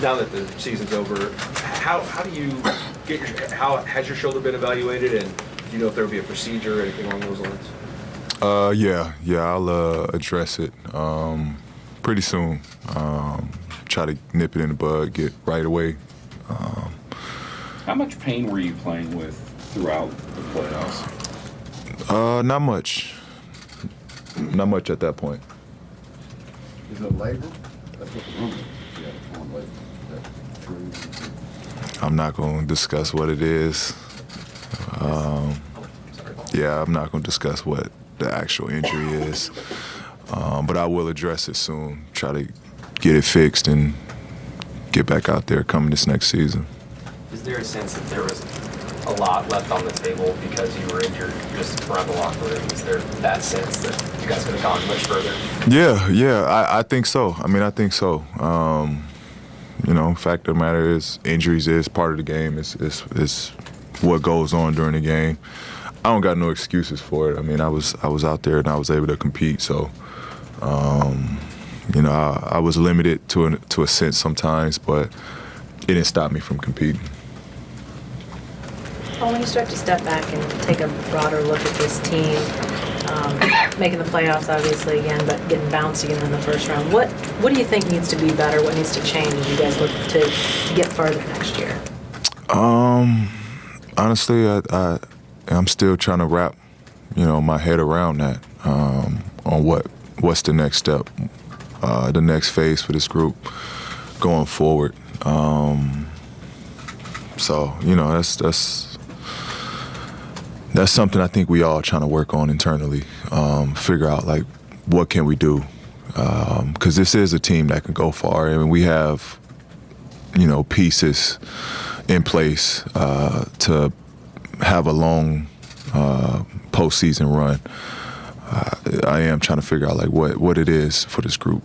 now that the season's over, how do you get how has your shoulder been evaluated, and do you know if there will be a procedure or anything along those lines? Yeah, I'll address it pretty soon. Try to nip it in the bud, get right away. How much pain were you playing with throughout the playoffs? Not much. Not much at that point. Is it labor? That's what the rumor is. Yeah, torn labor. Is that true? I'm not going to discuss what it is. Yeah, I'm not going to discuss what the actual injury is. But I will address it soon. Try to get it fixed and get back out there coming this next season. Is there a sense that there was a lot left on the table because you were injured just around the locker room? Is there that sense that you guys could have gone much further? Yeah, I think so. I think so. Fact of the matter is injuries is part of the game. It's what goes on during the game. I don't got no excuses for it. I was out there and I was able to compete. So, I was limited to a sense sometimes, but it didn't stop me from competing. Well, when you start to step back and take a broader look at this team, making the playoffs obviously again, but getting bounced again in the first round, what do you think needs to be better? What needs to change as you guys look to get further next year? Honestly, I'm still trying to wrap, my head around that, on what's the next step, the next phase for this group going forward. That's something I think we all trying to work on internally, figure out like what can we do, because this is a team that can go far. We have, pieces in place to have a long postseason run. I am trying to figure out like what it is for this group.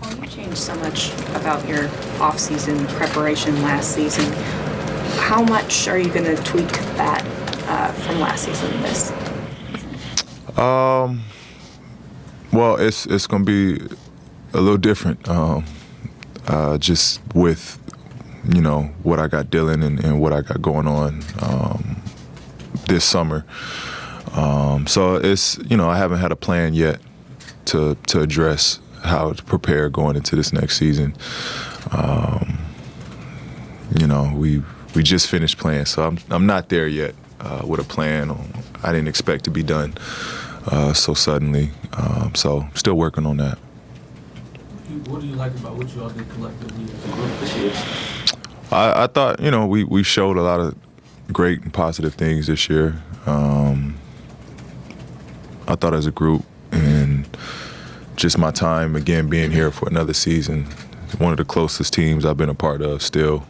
Well, you changed so much about your off-season preparation last season. How much are you going to tweak that from last season to this? Well, it's going to be a little different, just with what I got dealing and what I got going on this summer. So it's I haven't had a plan yet to address how to prepare going into this next season. We just finished playing, so I'm not there yet with a plan. I didn't expect to be done so suddenly. So still working on that. What do you like about what you all did collectively as a group this year? I thought we showed a lot of great and positive things this year. I thought as a group and just my time again being here for another season, one of the closest teams I've been a part of still.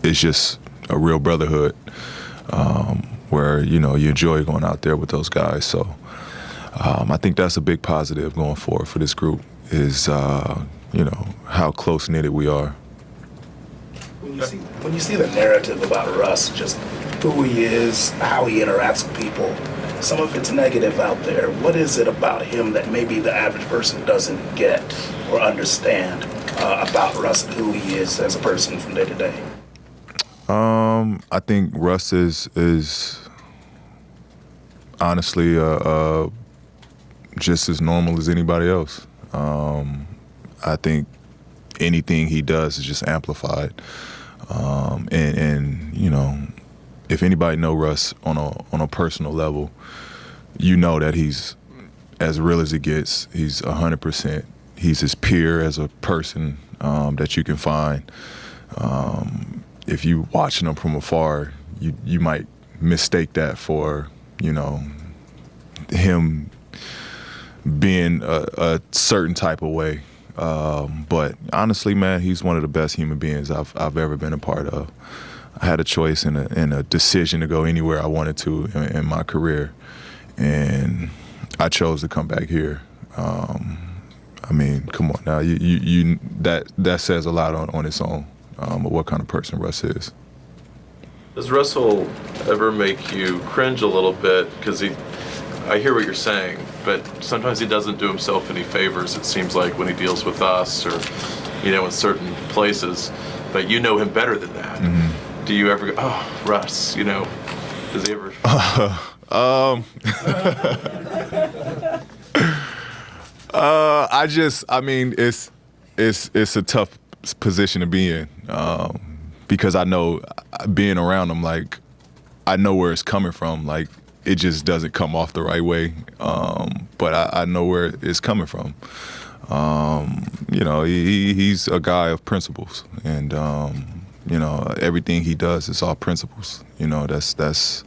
It's just a real brotherhood where, you enjoy going out there with those guys. So I think that's a big positive going forward for this group is, how close-knitted we are. When you see the narrative about Russ, just who he is, how he interacts with people, some of it's negative out there. What is it about him that maybe the average person doesn't get or understand about Russ and who he is as a person from day to day? I think Russ is honestly just as normal as anybody else. I think anything he does is just amplified. If anybody know Russ on a personal level, that he's as real as it gets. He's 100%. He's as pure as a person that you can find. If you watching him from afar, you might mistake that for him being a certain type of way. But honestly, man, he's one of the best human beings I've ever been a part of. I had a choice and a decision to go anywhere I wanted to in my career, and I chose to come back here. Come on now, you that says a lot on its own of what kind of person Russ is. Does Russell ever make you cringe a little bit? Because I hear what you're saying, but sometimes he doesn't do himself any favors, it seems like, when he deals with us or, in certain places. But you know him better than that. Mm-hmm. Do you ever go, oh, Russ, does he ever? It's a tough position to be in because I know being around him, like, I know where it's coming from. Like, it just doesn't come off the right way. But I know where it's coming from. He's a guy of principles, and everything he does is all principles. That's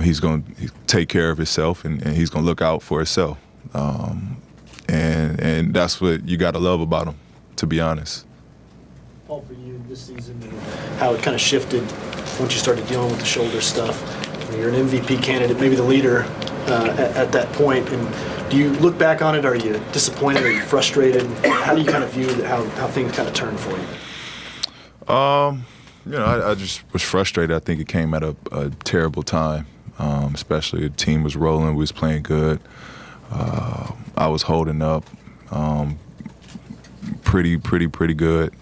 he's going to take care of himself, and he's going to look out for himself. And that's what you got to love about him, to be honest. Paul, for you this season, and how it kind of shifted once you started dealing with the shoulder stuff. You're an MVP candidate, maybe the leader at that point. And do you look back on it? Are you disappointed? Are you frustrated? How do you kind of view how things kind of turned for you? I just was frustrated. I think it came at a terrible time, especially the team was rolling, we was playing good. I was holding up pretty good.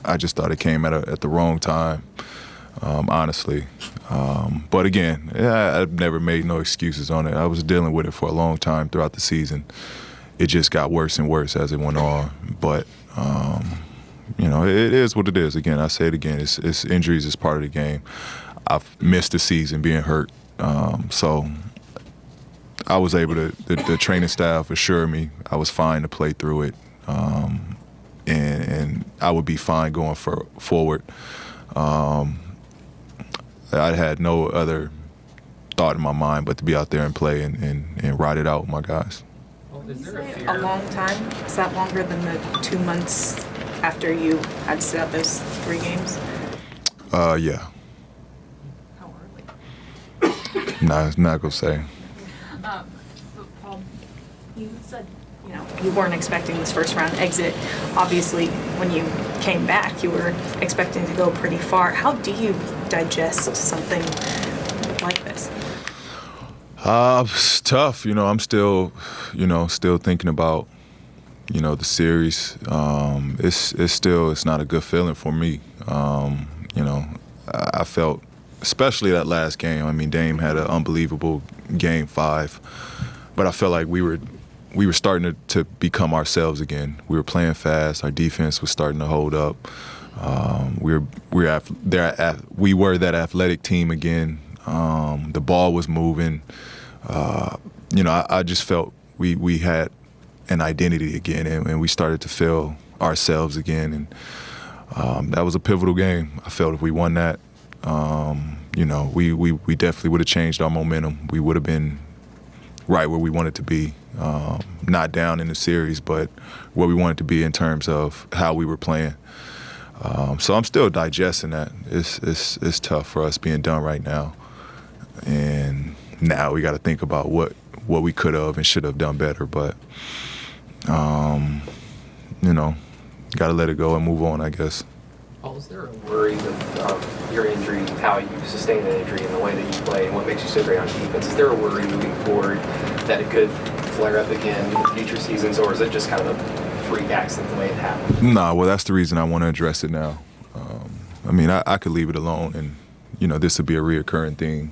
I just thought it came at the wrong time, honestly. But again, I've never made no excuses on it. I was dealing with it for a long time throughout the season. It just got worse and worse as it went on. But it is what it is. Again, I say it again. It's injuries is part of the game. I've missed the season being hurt, so I was able to. The training staff assured me I was fine to play through it, and I would be fine going forward. I had no other thought in my mind but to be out there and play and ride it out with my guys. A long time? Is that longer than the 2 months after you had to sit out those 3 games? Yeah. How early? Not gonna say. But Paul, you said you weren't expecting this first round exit. Obviously, when you came back, you were expecting to go pretty far. How do you digest something like this? It's tough. I'm still thinking about, the series. It's not a good feeling for me. I felt, especially that last game. I mean, Dame had an unbelievable game 5, but I felt like we were starting to become ourselves again. We were playing fast. Our defense was starting to hold up. We were that athletic team again. The ball was moving. I just felt we had an identity again, and we started to feel ourselves again. And that was a pivotal game. I felt if we won that, we definitely would have changed our momentum. We would have been right where we wanted to be. Not down in the series, but where we wanted to be in terms of how we were playing. So I'm still digesting that. It's tough for us being done right now, and now we got to think about what we could have and should have done better. But got to let it go and move on, I guess. Paul, is there a worry with your injury, how you sustained an injury, and the way that you play, and what makes you so great on defense? Is there a worry moving forward that it could flare up again in future seasons, or is it just kind of a freak accident the way it happened? Well, that's the reason I want to address it now. I could leave it alone, and this would be a reoccurring thing.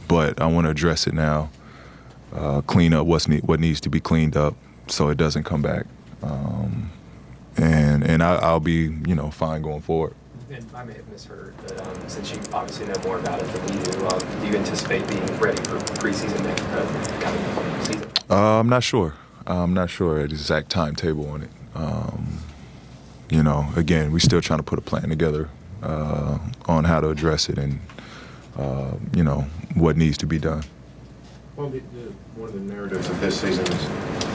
But I want to address it now, clean up what needs to be cleaned up, so it doesn't come back. And I'll be fine going forward. And I may have misheard, but since you obviously know more about it than we do you anticipate being ready for preseason next coming season? I'm not sure. I'm not sure the exact timetable on it. Again, we're still trying to put a plan together on how to address it and, what needs to be done. Well, one of the narratives of this season is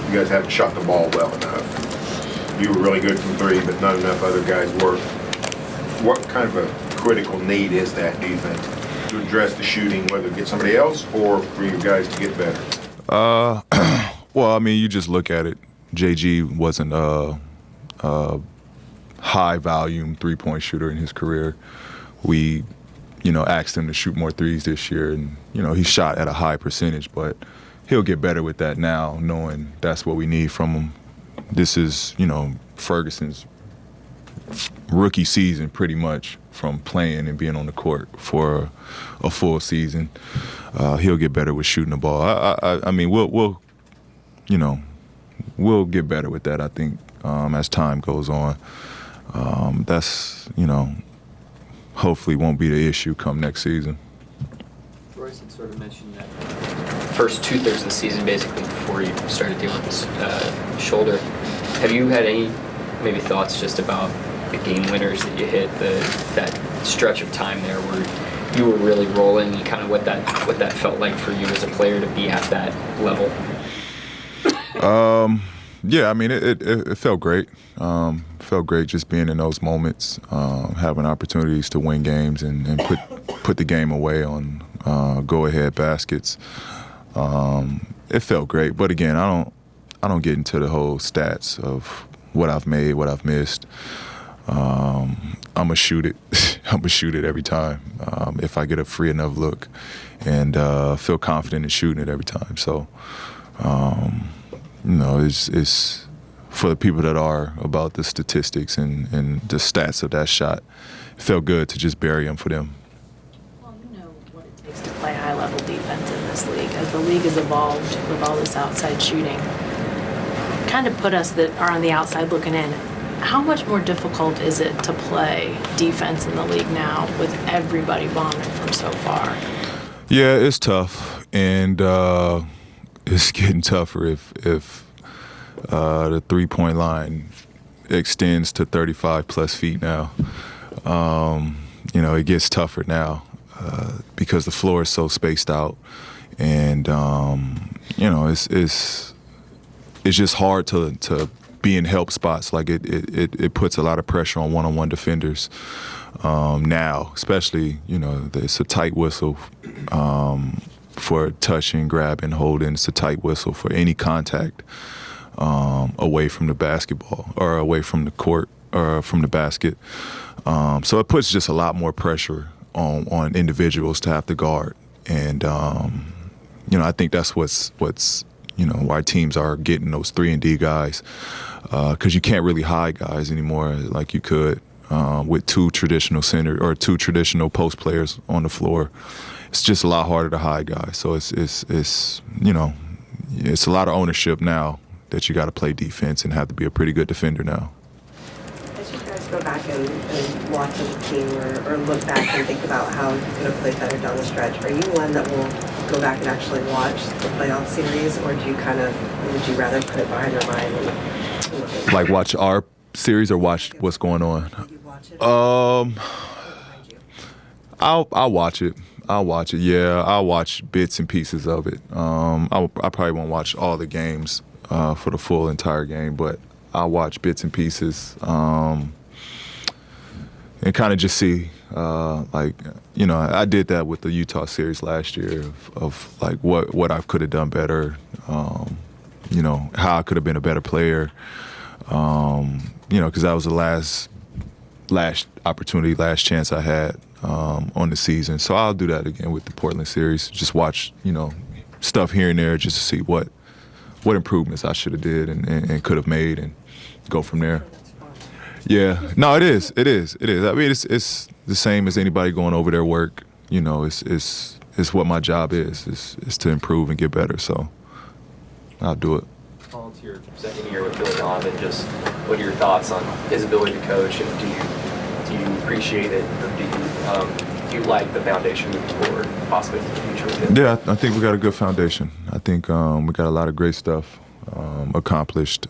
you guys haven't shot the ball well enough. You were really good from 3, but not enough other guys were. What kind of a critical need is that, do you think, to address the shooting, whether get somebody else or for you guys to get better? Well, you just look at it. JG wasn't a high-volume three-point shooter in his career. We, asked him to shoot more threes this year, and he shot at a high percentage, but he'll get better with that now, knowing that's what we need from him. This is, Ferguson's rookie season pretty much from playing and being on the court for a full season. He'll get better with shooting the ball. I mean, we'll get better with that, I think, as time goes on. That's, hopefully won't be the issue come next season. Royce had sort of mentioned that first 2/3 of the season, basically, before you started dealing with this shoulder. Have you had any maybe thoughts just about the game winners that you hit, that stretch of time there where you were really rolling, and kind of what that felt like for you as a player to be at that level? Yeah, I mean, it felt great. Felt great just being in those moments, having opportunities to win games and put the game away on go-ahead baskets. It felt great, but again, I don't get into the whole stats of what I've made, what I've missed. I'm gonna shoot it. I'm gonna shoot it every time if I get a free enough look, and feel confident in shooting it every time. So, it's for the people that are about the statistics and the stats of that shot. It felt good to just bury them for them. Well, you know what it takes to play high-level defense in this league. As the league has evolved with all this outside shooting, kind of put us that are on the outside looking in. How much more difficult is it to play defense in the league now with everybody bombing from so far? Yeah, it's tough, and it's getting tougher if the three-point line extends to 35-plus feet now. It gets tougher now because the floor is so spaced out, and it's just hard to be in help spots. Like it puts a lot of pressure on one-on-one defenders now, especially it's a tight whistle for touching, grabbing, holding. It's a tight whistle for any contact away from the basketball or away from the court or from the basket. So it puts just a lot more pressure on individuals to have to guard. And, I think that's what's why teams are getting those 3-and-D guys, because you can't really hide guys anymore like you could with two traditional center or two traditional post players on the floor. It's just a lot harder to hide guys. So it's a lot of ownership now that you got to play defense and have to be a pretty good defender now. As you guys go back and watch as a team or look back and think about how you could have played better down the stretch, are you one that will go back and actually watch the playoff series, or would you rather put it behind your mind and look at Like watch our series or watch what's going on? I'll watch it. Yeah, I'll watch bits and pieces of it. I probably won't watch all the games for the full entire game, but I'll watch bits and pieces and kind of just see, I did that with the Utah series last year of like what I could have done better, how I could have been a better player, because that was the last opportunity, last chance I had on the season. So I'll do that again with the Portland series. Just watch, stuff here and there just to see what improvements I should have did and could have made and go from there. Yeah, no, it is. I mean, it's the same as anybody going over their work. It's what my job is to improve and get better. So I'll do it. Paul, it's your second year with Oklahoman. Just what are your thoughts on his ability to coach, and do you appreciate it, or do you like the foundation moving forward, possibly in the future with him? Yeah, I think we got a good foundation. I think we got a lot of great stuff accomplished.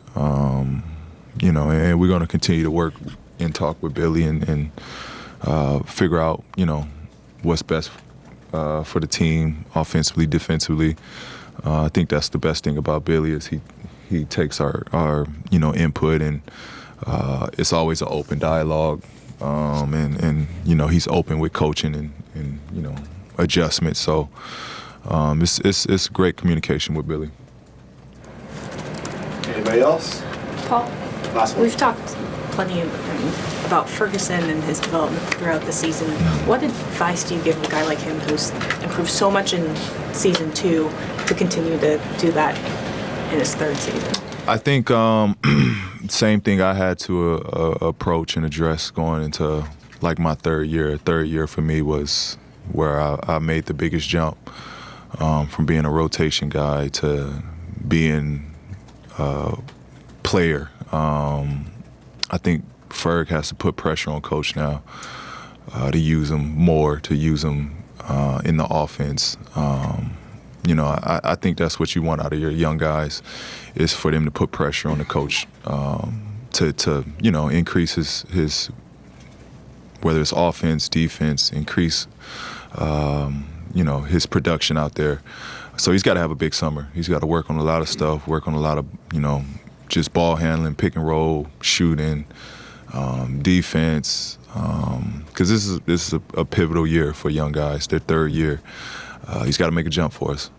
And we're going to continue to work and talk with Billy and figure out, what's best for the team offensively, defensively. I think that's the best thing about Billy is he takes our input, and it's always an open dialogue. And he's open with coaching and adjustment. So it's great communication with Billy. Anybody else? Paul, Last one. we've talked plenty about Ferguson and his development throughout the season. What advice do you give a guy like him who's improved so much in season 2 to continue to do that in his 3rd season? I think same thing I had to approach and address going into like my 3rd year. 3rd year for me was where I made the biggest jump from being a rotation guy to being a player. I think Ferg has to put pressure on Coach now to use him more, to use him in the offense. I think that's what you want out of your young guys, is for them to put pressure on the coach to increase his whether it's offense, defense, increase his production out there. So he's got to have a big summer. He's got to work on a lot of stuff, work on a lot of just ball handling, pick and roll, shooting, defense. Because this is a pivotal year for young guys. Their 3rd year. He's got to make a jump for us.